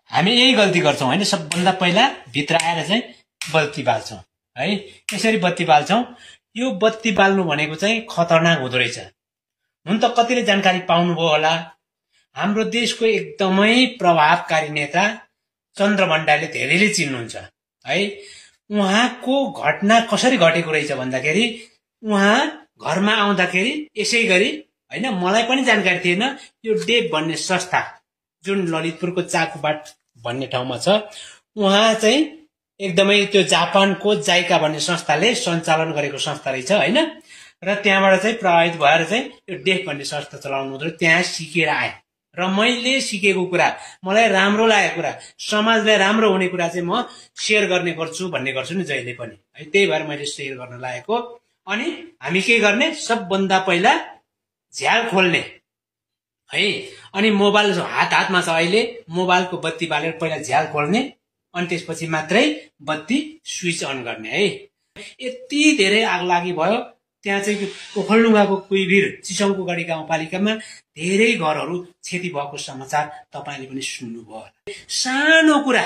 हामी यही गल्ती गर्छौं हैन। सबभन्दा पहिला भित्र आएर चाहिँ बत्ती बाल्छौं है। यसरी बत्ती बाल्छौं। यो बत्ती बाल्नु भनेको चाहिँ खतरनाक हुँदो रहेछ। हुन त कतिले जानकारी पाउनुभयो होला। हाम्रो देशको एकदमै प्रभावकारी नेता चन्द्र भण्डारीले धेरैले चिन्नुहुन्छ है। उहाँको घटना कसरी घटेको रहेछ भन्दाखेरि उहाँ घरमा आउँदाखेरि यसै गरी हैन, मलाई पनि जानकारी थिएन। यो डेप भन्ने संस्था जुन ललितपुरको चाकुबाट भन्ने ठाउँमा छ, उहाँ चाहिँ एकदमै त्यो जापानको जाइका भन्ने संस्थाले सञ्चालन गरेको संस्था रहेछ हैन। र त्यहाँबाट चाहिँ प्रभावित भएर चाहिँ यो डेप भन्ने संस्था चलाउनु हुँदो। त्यहाँ सिकेर आए र मैले सिकेको कुरा, मलाई राम्रो लागेको कुरा, समाजलाई राम्रो हुने कुरा चाहिँ म शेयर गर्ने गर्छु भन्ने गर्छु नि जहिले पनि है। त्यही भएर मैले शेयर गर्न लागेको। अनि हामी के गर्ने, सबभन्दा पहिला झ्याल खोल्ने है। अनि मोबाइल हातमा छ अहिले, मोबाइलको बत्ती बालेर पहिला झ्याल खोल्ने अनि त्यसपछि मात्रै बत्ती स्विच अन गर्ने है। यति धेरै आगलागी भयो त्यहाँ चाहिँ ओखलढुङ्गाको कुइभिर चिसौकुगढी गाउँपालिकामा धेरै घरहरू क्षति भएको समाचार तपाईले पनि सुन्नुभयो होला। सानो कुरा,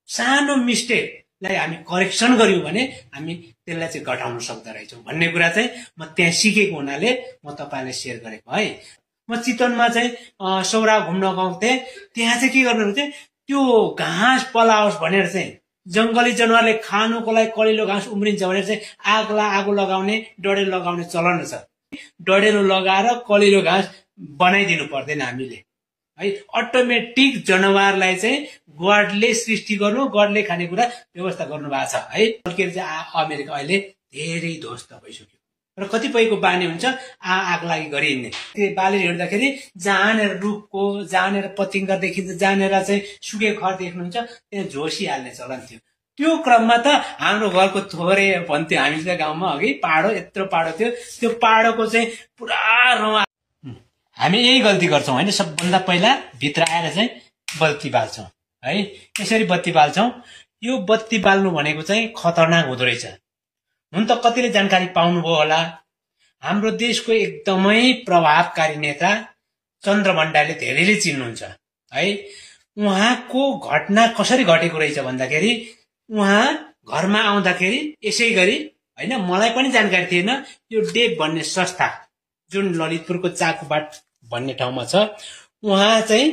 सानो मिस्टेकलाई हामी करेक्सन गर्यौं भने हामी त्यसलाई चाहिँ घटाउन सक्दो रहेछौं भन्ने कुरा चाहिँ म त्यहाँ सिकेको हुनाले म तपाईलाई शेयर गरेको है। म चितवनमा चाहिँ सौरा घुम्न गएको थिएँ। त्यहाँ चाहिँ के गर्नुहुन्थ्यो, त्यो घाँस पलाओस् भनेर चाहिँ जंगली जनावरले खानुको लागि कलिलो घाँस उम्रिन्छ भनेर चाहिँ आगो लगाउने, डडेलो लगाउने चलन छ। डडेलो लगाएर कलिलो घाँस बनाइदिनु पर्दैन हामीले है। अटोमेटिक जनावरलाई चाहिँ गडले सृष्टि गर्नु, गडले खानेकुरा व्यवस्था गर्नु भएको छ है। के चाहिँ अमेरिका अहिले धेरै ध्वस्त भइसक्यो र कतिपयको बानी हुन्छ आगलागी गरिहिँड्ने। त्यो बाली हिँड्दाखेरि जहाँनेर रुखको, जहाँनेर पतिङ्गा देखिन्छ, जहाँनेर चाहिँ सुकेको खर देख्नुहुन्छ त्यहाँ झोसिहाल्ने चलन थियो। त्यो क्रममा त हाम्रो घरको थोरै भन्थ्यो हामीले गाउँमा अघि, पाडो यत्रो पाडो थियो। त्यो पाडोको चाहिँ पुरा रौँ। हामी यही गल्ती गर्छौं हैन। सबभन्दा पहिला भित्र आएर चाहिँ बत्ती बाल्छौं है। यसरी बत्ती बाल्छौं। यो बत्ती बाल्नु भनेको चाहिँ खतरनाक हुँदो रहेछ। हुन त कतिले जानकारी पाउनुभयो होला। हाम्रो देशको एकदमै प्रभावकारी नेता चन्द्र भण्डारीले धेरैले चिन्नुहुन्छ है। उहाँको घटना कसरी घटेको रहेछ भन्दाखेरि उहाँ घरमा आउँदाखेरि यसै गरी हैन, मलाई पनि जानकारी थिएन। यो डेप भन्ने संस्था जुन ललितपुरको चाकुबाट भन्ने ठाउँमा छ, उहाँ चाहिँ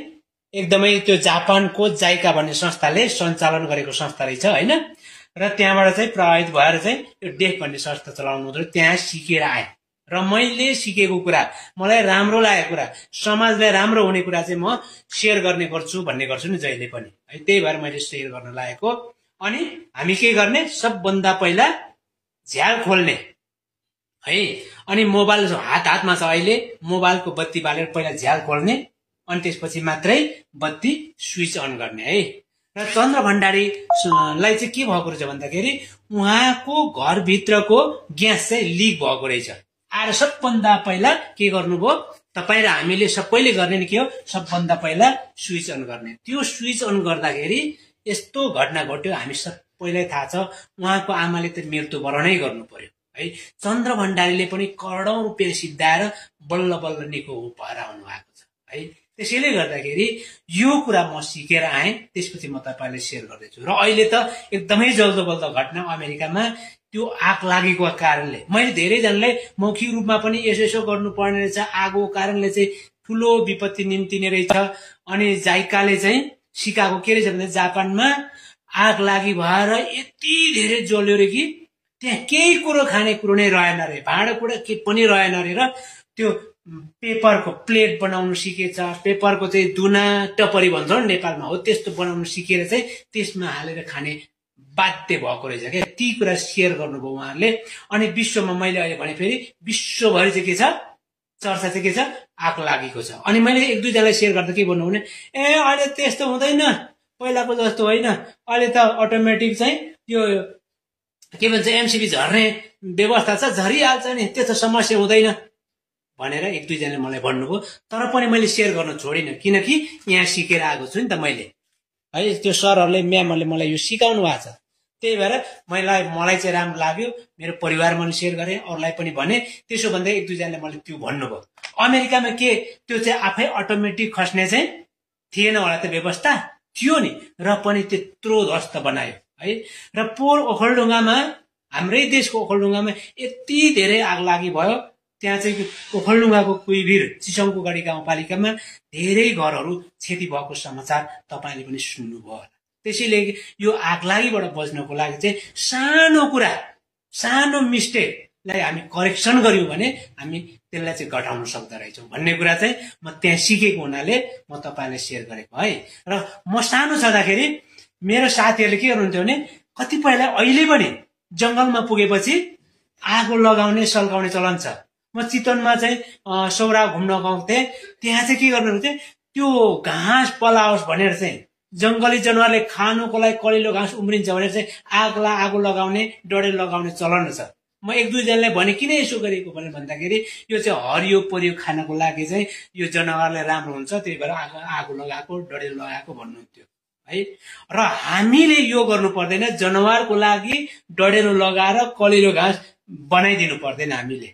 एकदमै त्यो जापानको जाइका भन्ने संस्थाले सञ्चालन गरेको संस्था रहेछ हैन। र त्यहाँबाट चाहिँ प्रभावित भएर चाहिँ यो डेप भन्ने संस्था चलाउनु हुँदो। त्यहाँ सिकेर आए र मैले सिकेको कुरा, मलाई राम्रो लागेको कुरा, समाजलाई राम्रो हुने कुरा चाहिँ म शेयर गर्ने गर्छु भन्ने गर्छु नि जहिले पनि है। त्यही भएर मैले शेयर गर्न लागेको। अनि हामी के गर्ने, सबभन्दा पहिला झ्याल खोल्ने है। अनि मोबाइल हातमा छ अहिले, मोबाइलको बत्ती बालेर पहिला झ्याल खोल्ने अनि त्यसपछि मात्रै बत्ती स्विच अन गर्ने है। र चन्द्र भण्डारीलाई चाहिँ के भएको रहेछ भन्दाखेरि उहाँको घरभित्रको ग्यास चाहिँ लिक भएको रहेछ। आएर सबभन्दा पहिला के गर्नुभयो, तपाई र हामीले सबैले गर्ने नि के हो, सबभन्दा पहिला स्विच अन गर्ने। त्यो स्विच अन गर्दाखेरि यस्तो घटना घट्यो, हामी सबैलाई थाहा छ। उहाँको आमाले त मृत्युवरणै गर्नु पर्यो है। चन्द्र भण्डारीले पनि करोडौं रुपियाँ सिद्धाएर बल्ल बल्ल निको भएर आउनु भएको छ है। त्यसैले गर्दाखेरि यो कुरा म सिकेर आएँ, त्यसपछि म तपाईलाई शेयर गर्दैछु। र अहिले त एकदमै जल्दो बल्दो घटना अमेरिकामा त्यो आग लागेको कारणले मैले धेरैजनाले मौखिक रूपमा पनि यसो गर्नुपर्ने रहेछ, आगोको कारणले चाहिँ ठुलो विपत्ति निम्तिने रहेछ। अनि जाइकाले चाहिँ सिकागो के रहेछ भने जापानमा आग लागि भएर यति धेरै जल्यो रे कि त्यहाँ केही कुरो खाने कुरो नै रहेन रे, भाँडाकुँडा के पनि रहेन रे। र त्यो पेपरको प्लेट बनाउनु सिकेछ, पेपरको चाहिँ दुना टपरी भन्छौँ नेपालमा, हो त्यस्तो बनाउनु सिकेर चाहिँ त्यसमा हालेर खाने बाध्य भएको रहेछ क्या। ती कुरा शेयर गर्नुभयो उहाँहरूले। अनि विश्वमा मैले अहिले भने फेरि विश्वभरि चाहिँ के छ, चर्चा चाहिँ के छ, आग लागेको छ। अनि मैले एक दुईजनालाई शेयर गर्दा के भन्नु भने, अहिले त्यस्तो हुँदैन, पहिलाको जस्तो होइन, अहिले त अटोमेटिक चाहिँ यो के भन्छ एमसिबी झर्ने व्यवस्था छ, झरिहाल्छ नि, त्यस्तो समस्या हुँदैन भनेर एक दुईजनाले मलाई भन्नुभयो। तर पनि मैले शेयर गर्न छोडिनँ, किनकि यहाँ सिकेर आएको छु नि त मैले है। त्यो सरहरूले, म्यामहरूले मलाई यो सिकाउनु भएको छ। त्यही भएर मलाई चाहिँ राम्रो लाग्यो, मेरो परिवारमा पनि शेयर गरेँ, अरूलाई पनि भने। त्यसो भन्दा एक दुईजनाले मलाई त्यो भन्नुभयो। अमेरिकामा के त्यो चाहिँ आफै अटोमेटिक खस्ने चाहिँ थिएन होला त व्यवस्था, थियो नि र पनि त्यत्रो ध्वस्त बनायो है। र पोहोर ओखलढुङ्गामा हाम्रै देशको ओखलढुङ्गामा यति धेरै आगलागी भयो। त्यहाँ चाहिँ ओखलढुङ्गाको कुइभिर चिसङकोगढी गाउँपालिकामा धेरै घरहरू क्षति भएको समाचार तपाईँले पनि सुन्नुभयो होला। त्यसैले यो आगलागीबाट बच्नको लागि चाहिँ सानो कुरा, सानो मिस्टेकलाई हामी करेक्सन गर्यौं भने हामी त्यसलाई चाहिँ घटाउन सक्दो रहेछौँ भन्ने कुरा चाहिँ म त्यहाँ सिकेको हुनाले म तपाईँलाई सेयर गरेको है। र म सानो छँदाखेरि मेरो साथीहरूले के गर्नुहुन्थ्यो भने कतिपयलाई अहिले पनि जंगलमा पुगेपछि आगो लगाउने सल्काउने चलन छ। म चितवनमा चाहिँ सौरा घुम्न गएको थिएँ। त्यहाँ चाहिँ के गर्नुहुन्थ्यो, त्यो घाँस पलाओस् भनेर चाहिँ जंगली जनावरले खानुको लागि कलिलो घाँस उम्रिन्छ भनेर चाहिँ आगो लगाउने डडेलो लगाउने चलन छ। म एक दुईजनालाई भने किन यसो गरेको भनेर भन्दाखेरि यो चाहिँ हरियो परियो खानको लागि चाहिँ यो जनावरलाई राम्रो हुन्छ, त्यही भएर आगो लगाएको डडेलो लगाएको भन्नुहुन्थ्यो है। र हामीले यो गर्नु पर्दैन, जनावरको लागि डडेलो लगाएर कलिलो घाँस बनाइदिनु पर्दैन हामीले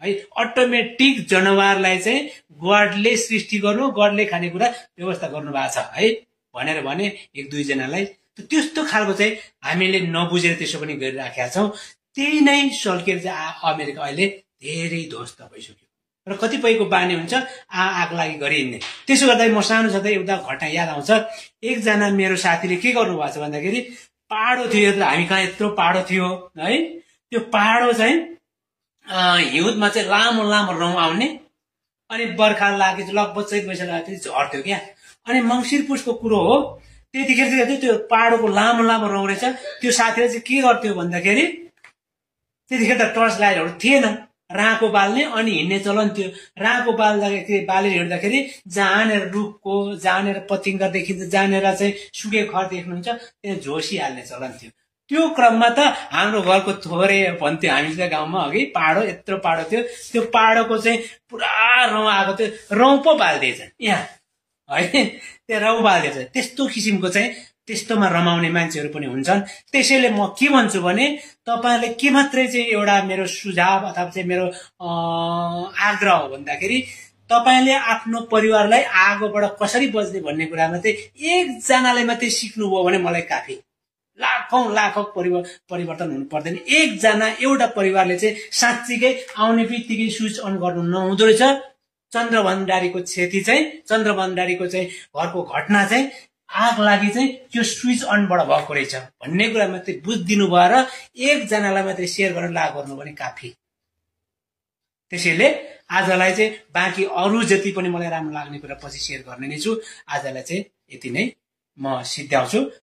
है। अटोमेटिक जनावरलाई चाहिँ गडले सृष्टि गर्नु, गडले खानेकुरा व्यवस्था गर्नु भएको छ है भनेर भने एक दुईजनालाई। त्यस्तो खालको चाहिँ हामीले नबुझेर त्यसो पनि गरिराखेका छौँ। त्यही नै सल्केर चाहिँ अमेरिका अहिले धेरै ध्वस्त भइसक्यो र कतिपयको बानी हुन्छ आगलागी गरिहिँड्ने। त्यसो गर्दा म सानो छँदा एउटा घटना याद आउँछ। एकजना मेरो साथीले के गर्नु भएको छ भन्दाखेरि पाहाडो थियो, हामी कहाँ यत्रो पाहाडो थियो है। त्यो पाहाडो चाहिँ हिउँदमा चाहिँ लामो लामो रौँ आउने, अनि बर्खा लागेपछि लगभग चैत वैशाख लागेपछि झर्थ्यो क्या। अनि मङ्सिर पुसको कुरो हो, त्यतिखेर चाहिँ त्यो पाहाडको लामो लामो रौँ रहेछ। त्यो साथीले चाहिँ के गर्थ्यो भन्दाखेरि त्यतिखेर त टर्च लाइटहरू थिएन, राँको बाल्ने अनि हिँड्ने चलन थियो। राँको बालेर हिँड्दाखेरि जहाँनिर रुखको जहाँनिर पतिङ्गा देखिन्छ, जहाँनिर चाहिँ सुकेको खर देख्नुहुन्छ त्यहाँ झोसिहाल्ने चलन थियो। त्यो क्रममा त हाम्रो घरको थोरै भन्थ्यो हामीले गाउँमा अघि पाहाडो यत्रो पाहाडो थियो, त्यो पाहाडोको चाहिँ पुरा रौँ आएको थियो, रौँ पो बाल्दिएछ यहाँ है, त्यो रौँ बाल्दिएछ। त्यस्तो किसिमको चाहिँ त्यस्तोमा रमाउने मान्छेहरू पनि हुन्छन्। त्यसैले म के भन्छु भने तपाईहरुले के मात्रै चाहिँ एउटा मेरो सुझाव अथवा चाहिँ मेरो आग्रह हो भन्दाखेरि तपाईले आफ्नो परिवारलाई आगोबाट कसरी बच्ने भन्ने कुरामा चाहिँ एकजनाले मात्रै सिक्नुभयो भने मलाई काफी। लाखौं परिवर्तन हुनु पर्दैन। एकजना एउटा परिवारले चाहिँ साँच्चीकै आउने बित्तिकै स्विच अन गर्नु नहुँदो रहेछ। चन्द्र भण्डारीको क्षति चाहिँ चन्द्र भण्डारीको चाहिँ घरको घटना चाहिँ आग लागि चाहिँ त्यो स्विच अनबाट भएको रहेछ भन्ने कुरा मात्रै बुझिदिनु भयो र एकजनालाई मात्रै सेयर गरेर ला गर्नु भने काफी। त्यसैले आजलाई चाहिँ बाँकी अरु जति पनि मलाई राम्रो लाग्ने कुरा पछि सेयर गर्ने नै छु। आजलाई चाहिँ यति नै म सिद्ध्याउँछु।